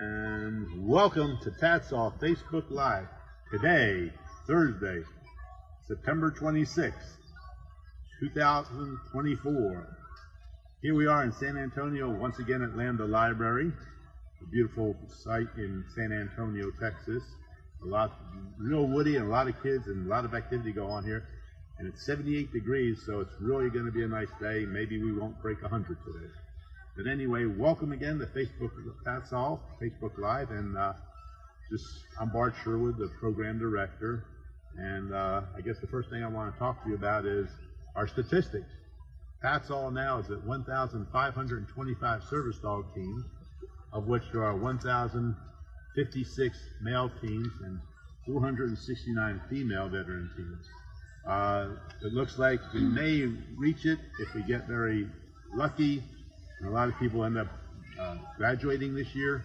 And welcome to TADSAW Facebook Live. Today, Thursday, September 26th, 2024. Here we are in San Antonio, once again at Lambda Library, a beautiful site in San Antonio, Texas. Real woody and a lot of kids and a lot of activity go on here. And it's 78 degrees, so it's really going to be a nice day. Maybe we won't break 100 today. But anyway, welcome again to TADSAW, Facebook Live, and I'm Bart Sherwood, the program director, and I guess the first thing I want to talk to you about is our statistics. TADSAW now is at 1,525 service dog teams, of which there are 1,056 male teams and 469 female veteran teams. It looks like we may reach it if we get very lucky. And a lot of people end up graduating this year,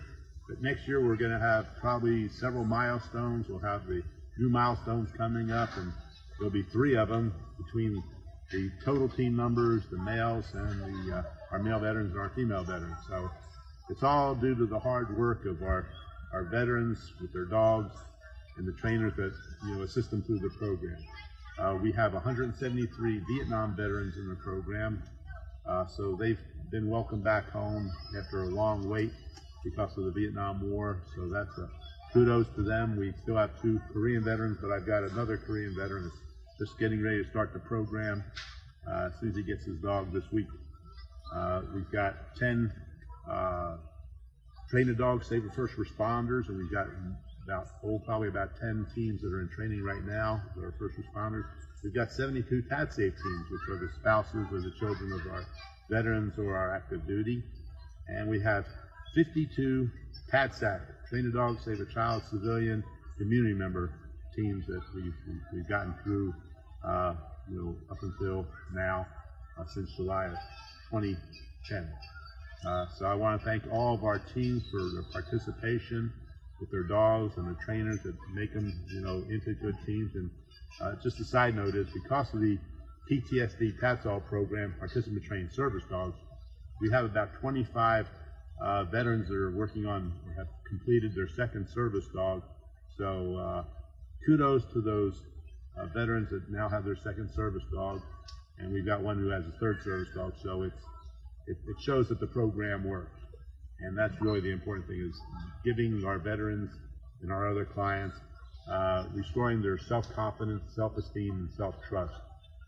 but next year we're going to have probably several milestones. We'll have the new milestones coming up, and there'll be 3 of them between the total team numbers, the males, and our male veterans and our female veterans. So it's all due to the hard work of our veterans with their dogs and the trainers that assist them through the program. We have 173 Vietnam veterans in the program, so they've been welcomed back home after a long wait because of the Vietnam War. So that's a kudos to them. We still have 2 Korean veterans, but I've got another Korean veteran that's just getting ready to start the program as soon as he gets his dog this week. We've got 10 trained dogs, Save the First Responders, and we've got probably about 10 teams that are in training right now that are first responders. We've got 72 TADSAW teams, which are the spouses or the children of our veterans or our active duty. And we have 52 TADSAW, Train a Dog, Save a Child, Civilian, Community Member teams that we've gotten through up until now, since July of 2010. So I want to thank all of our teams for their participation with their dogs and the trainers that make them into good teams. And just a side note is, because of the PTSD TADSAW program, Participant Trained Service Dogs, we have about 25 veterans that are working on or have completed their second service dog. So kudos to those veterans that now have their second service dog, and we've got one who has a third service dog. So it shows that the program works, and that's really the important thing, is giving our veterans and our other clients, restoring their self-confidence, self-esteem, and self-trust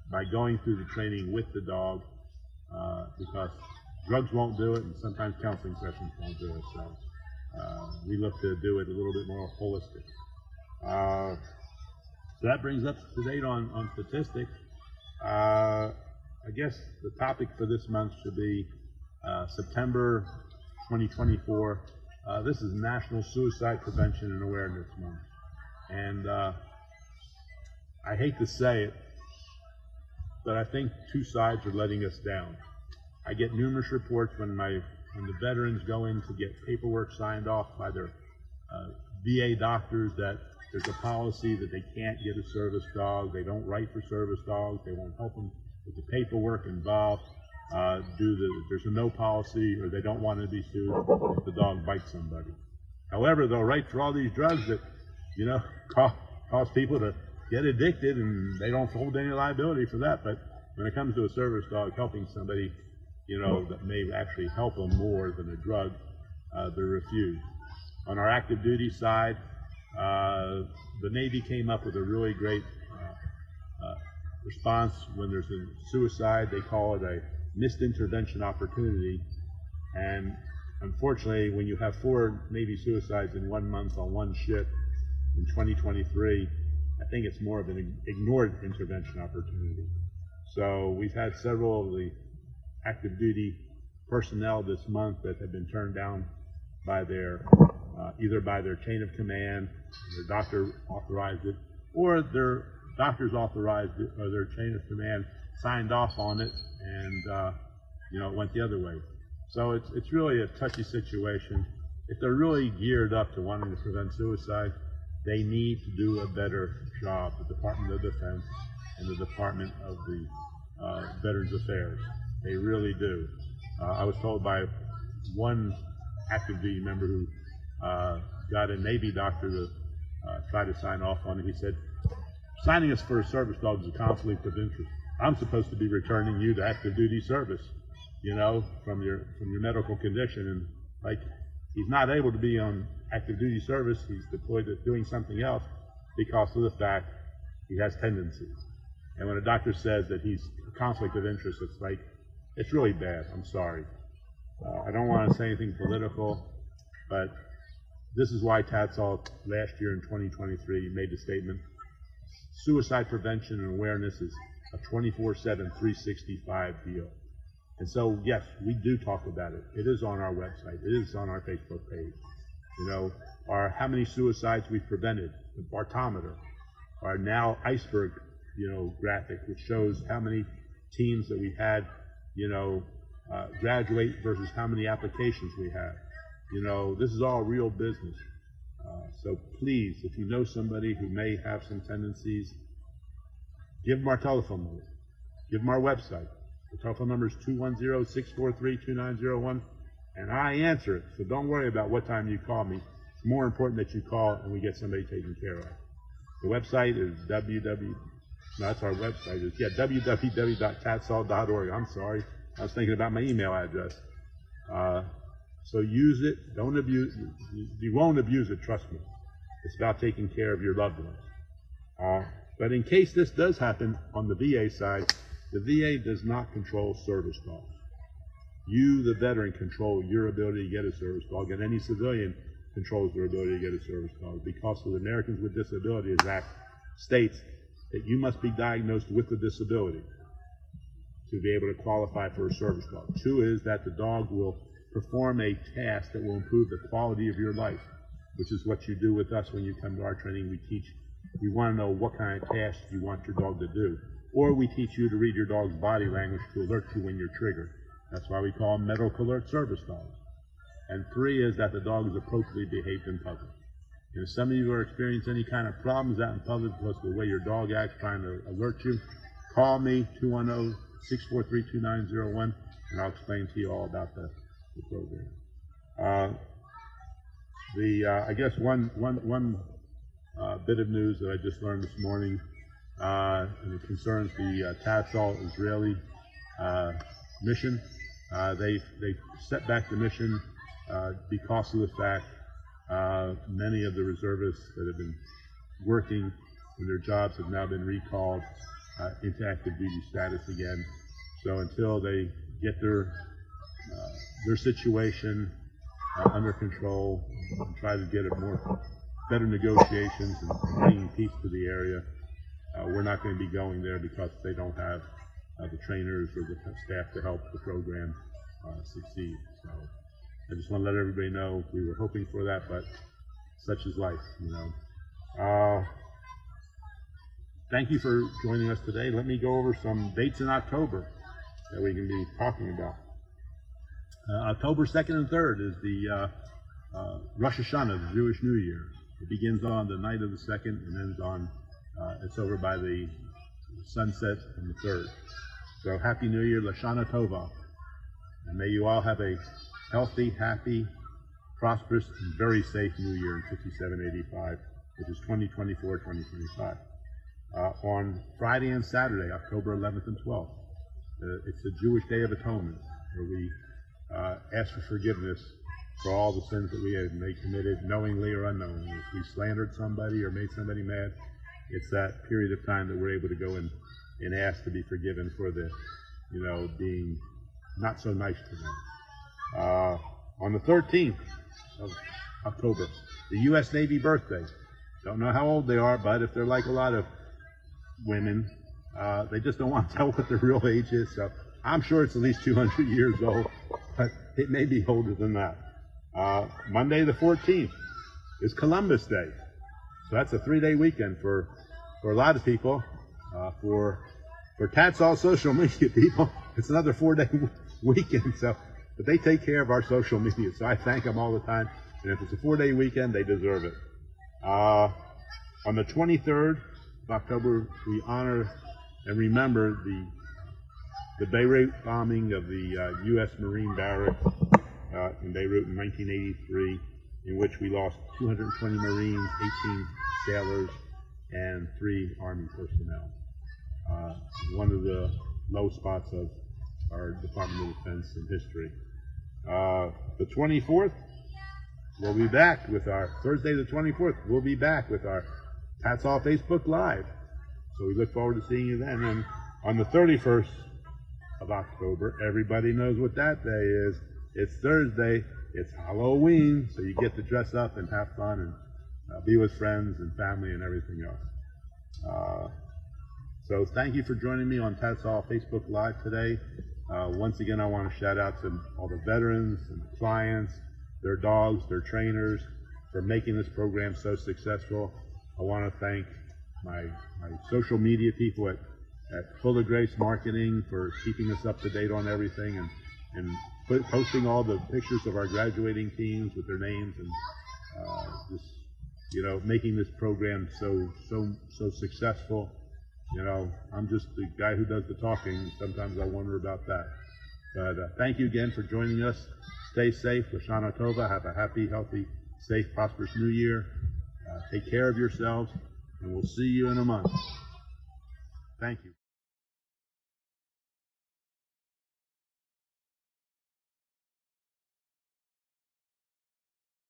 by going through the training with the dog, because drugs won't do it, and sometimes counseling sessions won't do it. So we look to do it a little bit more holistic. So that brings us to date on statistics. I guess the topic for this month should be September 2024. This is National Suicide Prevention and Awareness Month. And I hate to say it, but I think 2 sides are letting us down. I get numerous reports when the veterans go in to get paperwork signed off by their VA doctors that there's a policy that they can't get a service dog, they don't write for service dogs, they won't help them with the paperwork involved, there's a no policy, or they don't want to be sued if the dog bites somebody. However, they'll write for all these drugs that cause people to get addicted, and they don't hold any liability for that. But when it comes to a service dog helping somebody, that may actually help them more than a drug, they're refused. On our active duty side, the Navy came up with a really great response when there's a suicide. They call it a missed intervention opportunity. And unfortunately, when you have 4 Navy suicides in 1 month on one ship in 2023, I think it's more of an ignored intervention opportunity. So we've had several of the active duty personnel this month that have been turned down by their either by their chain of command, their doctor authorized it, or their doctors authorized it, or their chain of command signed off on it, and it went the other way. So it's really a touchy situation. If they're really geared up to wanting to prevent suicide, they need to do a better job, the Department of Defense and the Department of the Veterans Affairs. They really do. I was told by one active duty member who got a Navy doctor to try to sign off on it. He said, signing us for a service dog is a conflict of interest. I'm supposed to be returning you to active duty service, you know, from your medical condition, and like he's not able to be on active duty service. He's deployed to doing something else because of the fact he has tendencies. And when a doctor says that he's a conflict of interest, it's like, it's really bad. I'm sorry. I don't want to say anything political, but this is why TADSAW last year in 2023 made the statement, suicide prevention and awareness is a 24/7, 365 deal. And so, yes, we do talk about it. It is on our website. It is on our Facebook page. You know, how many suicides we've prevented, the Bartometer, our now iceberg, you know, graphic, which shows how many teams that we had, you know, graduate versus how many applications we have. You know, this is all real business. So please, if you know somebody who may have some tendencies, give them our telephone number. Give them our website. The telephone number is 210-643-2901, and I answer it. So don't worry about what time you call me. It's more important that you call and we get somebody taken care of. The website is www.tadsaw.org. I'm sorry. I was thinking about my email address. So use it. Don't abuse it. You won't abuse it, trust me. It's about taking care of your loved ones. But in case this does happen on the VA side, the VA does not control service dogs. You, the veteran, control your ability to get a service dog, and any civilian controls their ability to get a service dog, because the Americans with Disabilities Act states that you must be diagnosed with a disability to be able to qualify for a service dog. Two is that the dog will perform a task that will improve the quality of your life, which is what you do with us when you come to our training. We want to know what kind of task you want your dog to do. Or we teach you to read your dog's body language to alert you when you're triggered. That's why we call them medical alert service dogs. And three is that the dog is appropriately behaved in public. And if some of you are experiencing any kind of problems out in public because of the way your dog acts trying to alert you, call me, 210-643-2901, and I'll explain to you all about the program. I guess one bit of news that I just learned this morning, and it concerns the TADSAW Israeli mission. They set back the mission because of the fact many of the reservists that have been working in their jobs have now been recalled into active duty status again. So until they get their situation under control and try to get better negotiations and bringing peace to the area, we're not going to be going there because they don't have the trainers or the staff to help the program succeed. So I just want to let everybody know we were hoping for that, but such is life, you know. Thank you for joining us today. Let me go over some dates in October that we can be talking about. October 2nd and 3rd is the Rosh Hashanah, the Jewish New Year. It begins on the night of the 2nd and ends on, it's over by the sunset on the 3rd. So Happy New Year, Lashana Tova. And may you all have a healthy, happy, prosperous, and very safe New Year in 5785, which is 2024-2025. On Friday and Saturday, October 11th and 12th, it's the Jewish Day of Atonement, where we ask for forgiveness for all the sins that we have committed, knowingly or unknowingly. If we slandered somebody or made somebody mad, it's that period of time that we're able to go and ask to be forgiven for the, you know, being not so nice to them. On the 13th of October, the U.S. Navy birthday. Don't know how old they are, but if they're like a lot of women, they just don't want to tell what their real age is. So I'm sure it's at least 200 years old, but it may be older than that. Monday the 14th is Columbus Day. So that's a 3-day weekend for a lot of people. For TADSAW social media people, it's another 4-day weekend. But they take care of our social media, so I thank them all the time. And if it's a 4-day weekend, they deserve it. On the 23rd of October, we honor and remember the Beirut bombing of the U.S. Marine barracks in Beirut in 1983. in which we lost 220 Marines, 18 sailors, and 3 Army personnel. One of the low spots of our Department of Defense in history. The 24th, we'll be back with our, Thursday the 24th, we'll be back with our TADSAW Facebook Live. So we look forward to seeing you then. And on the 31st of October, everybody knows what that day is. It's Thursday, it's Halloween, so you get to dress up and have fun and be with friends and family and everything else. So thank you for joining me on TADSAW Facebook Live today. Once again, I want to shout out to all the veterans and the clients, their dogs, their trainers, for making this program so successful. I want to thank my social media people at Full of Grace Marketing for keeping us up to date on everything and posting all the pictures of our graduating teams with their names and just, you know, making this program so successful. You know, I'm just the guy who does the talking. Sometimes I wonder about that. But thank you again for joining us. Stay safe. Lashana Tova. Have a happy, healthy, safe, prosperous New Year. Take care of yourselves, and we'll see you in a month. Thank you.